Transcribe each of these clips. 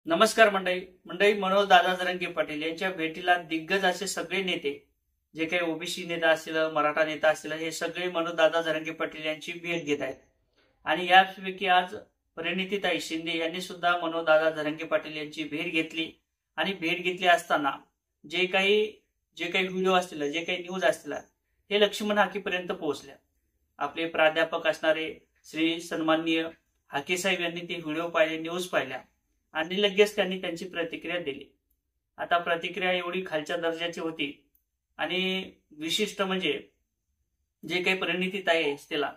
नमस्कार मंडळी मंडळी मनोज दादा जरांगे पाटील यांच्या भेटीला दिग्गज असे सगळे नेते, जे काही ओबीसी नेता असतील, मराठा नेता असतील, हे सगळे मनोज दादा जरांगे पाटील यांची भेट घेत आहेत. आणि यापैकी आज परिणितीताई शिंदे यांनी सुद्धा मनोज दादा जरांगे पाटील यांची भेट घेतली. आणि भेट घेतली असताना जे काही व्हिडिओ असतील, जे काही न्यूज असतील, हे लक्ष्मण हाकेपर्यंत पोहोचल्या. आपले प्राध्यापक असणारे श्री सन्माननीय हाके साहेब यांनी ते व्हिडिओ पाहिले, न्यूज पाहिल्या आणि लगेच त्यांनी त्यांची प्रतिक्रिया दिली. आता प्रतिक्रिया एवढी खालच्या दर्जाची होती आणि विशिष्ट म्हणजे जे काही परिणितीताई आहे त्याला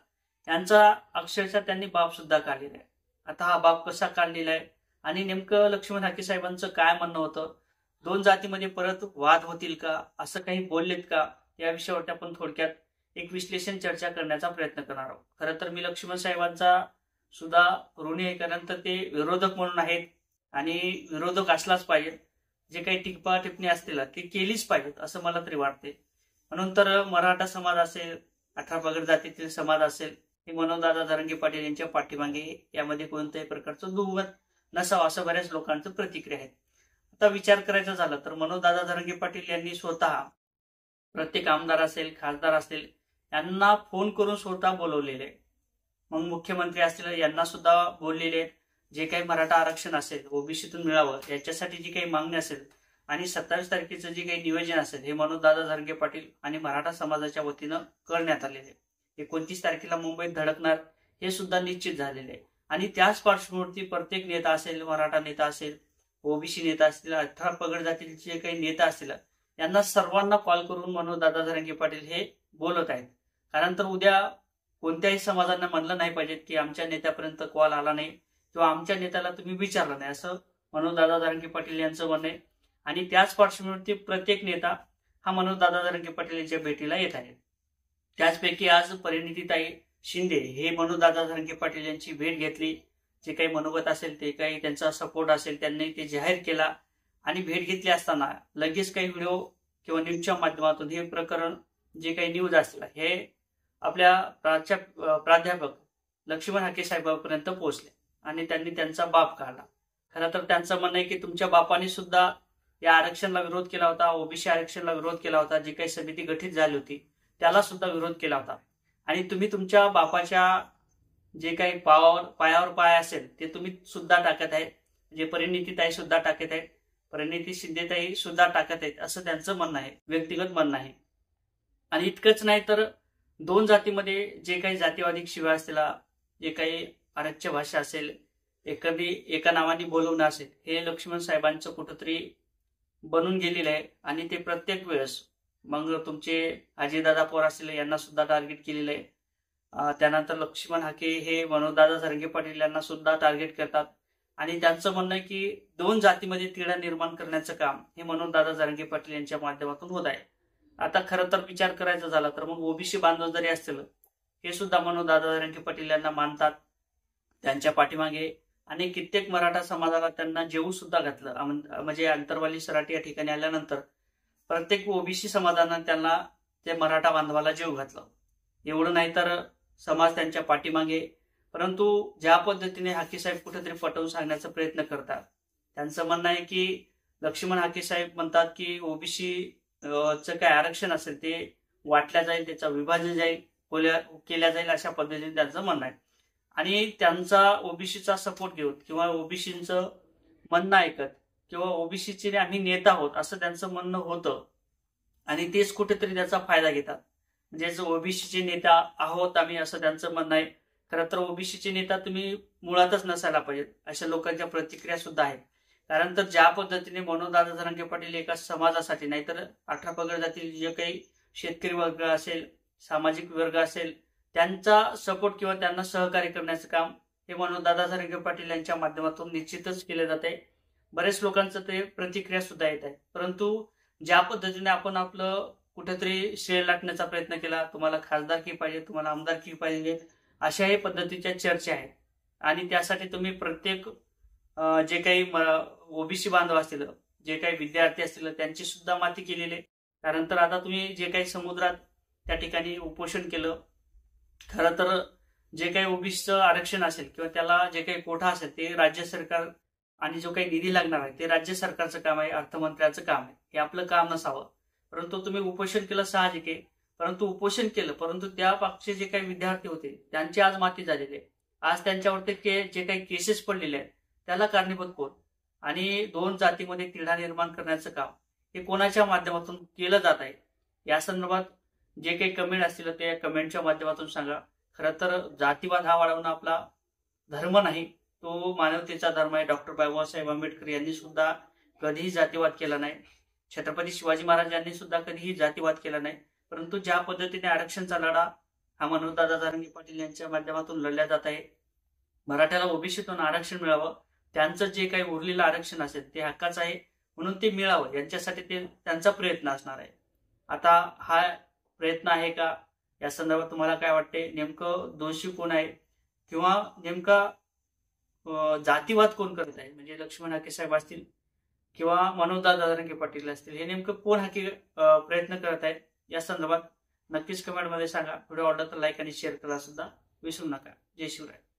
त्यांचा अक्षरशः त्यांनी बाप सुद्धा काढलेला आहे. आता हा बाप कसा काढलेला आहे आणि नेमकं लक्ष्मण हाके साहेबांचं काय म्हणणं होतं, दोन जातीमध्ये परत वाद होतील का, असं काही बोललेत का, या विषयावर आपण थोडक्यात एक विश्लेषण चर्चा करण्याचा प्रयत्न करणार आहोत. खरं तर मी लक्ष्मण साहेबांचा सुद्धा ऋणी आहे, कारण तर ते विरोधक म्हणून आहेत आणि विरोधक असलाच पाहिजे. जे काही टिप्पा टिप्पणी असतील ती केलीच पाहिजेत असं मला तरी वाटते. म्हणून तर मराठा समाज असेल, 18 पगड जातीतील समाज असेल, हे मनोजदादा जरांगे पाटील यांच्या पाठीमागे यामध्ये कोणत्याही प्रकारचं दुमत नसावं असं बऱ्याच लोकांचं प्रतिक्रिया आहे. आता विचार करायचा झाला तर मनोजदादा जरांगे पाटील यांनी स्वतः प्रत्येक आमदार असेल, खासदार असेल, यांना फोन करून स्वतः बोलवलेले. मग मुख्यमंत्री असतील यांना सुद्धा बोललेले आहेत. जे काही मराठा आरक्षण असेल, ओबीसीतून मिळावं याच्यासाठी जी काही मागणी असेल आणि 27 तारखेचं जे काही नियोजन असेल हे मनोजदादा जरांगे पाटील आणि मराठा समाजाच्या वतीनं करण्यात आलेले. 29 तारखेला मुंबईत धडकणार हे सुद्धा निश्चित झालेले आहे. आणि त्याच पार्श्वभूमीवरती प्रत्येक नेता असेल, मराठा नेता असेल, ओबीसी नेता असतील, 18 पगड जातीचे जे काही नेता असतील, यांना सर्वांना कॉल करून मनोजदादा जरांगे पाटील हे बोलत आहेत. कारण तर उद्या कोणत्याही समाजांना म्हणलं नाही पाहिजे की आमच्या नेत्यापर्यंत कॉल आला नाही किंवा आमच्या नेत्याला तुम्ही विचारलं नाही, असं मनोजदादा जरांगे पाटील यांचं म्हणणं आहे. आणि त्याच पार्श्वभूमीवरती प्रत्येक नेता हा मनोजदादा जरांगे पाटील यांच्या भेटीला येत आहे. त्याचपैकी आज परिणितीताई शिंदे हे मनोजदादा जरांगे पाटील यांची भेट घेतली. जे काही मनोगत असेल, ते काही त्यांचा सपोर्ट असेल, त्यांनी ते जाहीर केला. आणि भेट घेतली असताना लगेच काही व्हिडिओ किंवा न्यूजच्या माध्यमातून हे प्रकरण, जे काही न्यूज असतील, हे आपल्या प्राध्यापक लक्ष्मण हाके साहेबांपर्यंत पोहोचले आणि त्यांनी त्यांचा बाप काढला. खरं तर त्यांचं म्हणणं आहे की तुमच्या बापाने सुद्धा या आरक्षणाला विरोध केला होता, ओबीसी आरक्षणाला विरोध केला होता, जी काही समिती गठीत झाली होती त्याला सुद्धा विरोध केला होता. आणि तुम्ही तुमच्या बापाच्या जे काही पायावर पाय असेल ते तुम्ही सुद्धा टाकत आहेत, जे परिणितीताई सुद्धा टाकत आहेत, परिणिती शिंदेताई सुद्धा टाकत आहेत, असं त्यांचं म्हणणं आहे, व्यक्तिगत म्हणणं आहे. आणि इतकंच नाही तर दोन जातीमध्ये जे काही जातीवादी शिव्या असतील, जे काही आरच्य भाषा असेल, एका नावाने बोलवणं असेल, हे लक्ष्मण साहेबांचं कुठंतरी बनून गेलेलं आहे. आणि ते प्रत्येक वेळेस मग तुमचे अजयदादा पवार असतील यांना सुद्धा टार्गेट केलेलं आहे. त्यानंतर लक्ष्मण हाके हे मनोजदादा जरांगे पाटील यांना सुद्धा टार्गेट करतात. आणि त्यांचं म्हणणं आहे की दोन जातीमध्ये तिढा निर्माण करण्याचं काम हे मनोजदादा जरांगे पाटील यांच्या माध्यमातून होत आहे. आता खरं तर विचार करायचा झाला तर मग ओबीसी बांधव जरी असतील, हे सुद्धा मनोजदादा जरांगे पाटील यांना मानतात, त्यांच्या पाठीमागे. आणि कित्येक मराठा समाजाला त्यांना जेवू सुद्धा घातलं. म्हणजे अंतरवाली सराटी या ठिकाणी आल्यानंतर प्रत्येक ओबीसी समाजानं त्यांना ते मराठा बांधवाला जेव घातलं. एवढं नाही तर समाज त्यांच्या पाठीमागे. परंतु ज्या पद्धतीने हाके साहेब कुठेतरी पटवून सांगण्याचा प्रयत्न करतात, त्यांचं म्हणणं आहे की लक्ष्मण हाके साहेब म्हणतात की ओबीसी चं काय आरक्षण असेल ते वाटल्या जाईल, त्याचा विभाजन केल्या जाईल, अशा पद्धतीने त्यांचं म्हणणं आहे. आणि त्यांचा ओबीसीचा सपोर्ट घेऊन किंवा ओबीसीचं म्हणणं ऐकत किंवा ओबीसीचे आम्ही नेता आहोत असं त्यांचं म्हणणं होतं. आणि तेच कुठेतरी त्याचा फायदा घेतात. म्हणजे ओबीसीचे नेता आहोत आम्ही असं त्यांचं म्हणणं आहे. खरं तर ओबीसीचे नेता तुम्ही मुळातच नसायला पाहिजेत, अशा लोकांच्या प्रतिक्रिया सुद्धा आहेत. कारण तर ज्या पद्धतीने मनोजदादा जरांगे पाटील एका समाजासाठी, नाहीतर 18 पगड जातील जे काही शेतकरी वर्ग असेल, सामाजिक वर्ग असेल, त्यांचा सपोर्ट किंवा त्यांना सहकार्य करण्याचं काम हे मनोजदादा जरांगे पाटील यांच्या माध्यमातून निश्चितच केलं जात आहे. बरेच लोकांचं ते प्रतिक्रिया सुद्धा येत आहे. परंतु ज्या पद्धतीने आपण आपलं कुठेतरी श्रेय लाटण्याचा प्रयत्न केला, तुम्हाला खासदारकी पाहिजे, तुम्हाला आमदारकी पाहिजे, अशाही पद्धतीच्या चर्चा आहेत. आणि त्यासाठी तुम्ही प्रत्येक जे काही ओबीसी बांधव असतील, जे काही विद्यार्थी असतील, त्यांची सुद्धा माती केलेली आहे. कारण तर आता तुम्ही जे काही समुद्रात त्या ठिकाणी उपोषण केलं, खरं तर जे काही ओबीसीचं आरक्षण असेल किंवा त्याला जे काही कोठा असेल ते राज्य सरकार आणि जो काही निधी लागणार आहे ते राज्य सरकारचं काम आहे, अर्थमंत्र्याचं काम आहे. हे आपलं काम नसावं. परंतु तुम्ही उपोषण केलं साहजिक आहे. परंतु उपोषण केलं, परंतु त्या मागचे जे काही विद्यार्थी होते त्यांची आज माती झालेली आहे. आज त्यांच्यावरती जे काही केसेस पडलेले आहेत त्याला कारणीभूत कोण? आणि दोन जातीमध्ये तिढा निर्माण करण्याचं काम हे कोणाच्या माध्यमातून केलं जात आहे? या संदर्भात जे काही कमेंट असतील ते कमेंटच्या माध्यमातून सांगा. खरं तर जातीवाद हा वाढवणं आपला धर्म नाही, तो मानवतेचा धर्म आहे. डॉक्टर बाबासाहेब आंबेडकर यांनी सुद्धा कधीही जातीवाद केला नाही. छत्रपती शिवाजी महाराज यांनी सुद्धा कधीही जातीवाद केला नाही. परंतु ज्या पद्धतीने आरक्षणचा लढा हा मनोजदादा जरांगे पाटील यांच्या माध्यमातून लढल्या जात आहे, मराठ्याला ओबीसीतून आरक्षण मिळावं, त्यांचं जे काही उरलेलं आरक्षण असेल ते हक्काचं आहे म्हणून ते मिळावं, यांच्यासाठी ते त्यांचा प्रयत्न असणार आहे. आता हा प्रयत्न आहे का, या संदर्भात तुम्हाला काय वाटते? नेमकं दोषी कोण आहे किंवा नेमका जातीवाद कोण करत आहे? म्हणजे लक्ष्मण हाके साहेब असतील किंवा मनोजदादा जरांगे पाटील असतील, हे नेमकं कोण हाके प्रयत्न करत आहेत? या संदर्भात नक्कीच कमेंटमध्ये सांगा. व्हिडिओ आवडला तर लाईक आणि शेअर करायला सुद्धा विसरू नका. जय शिवराय.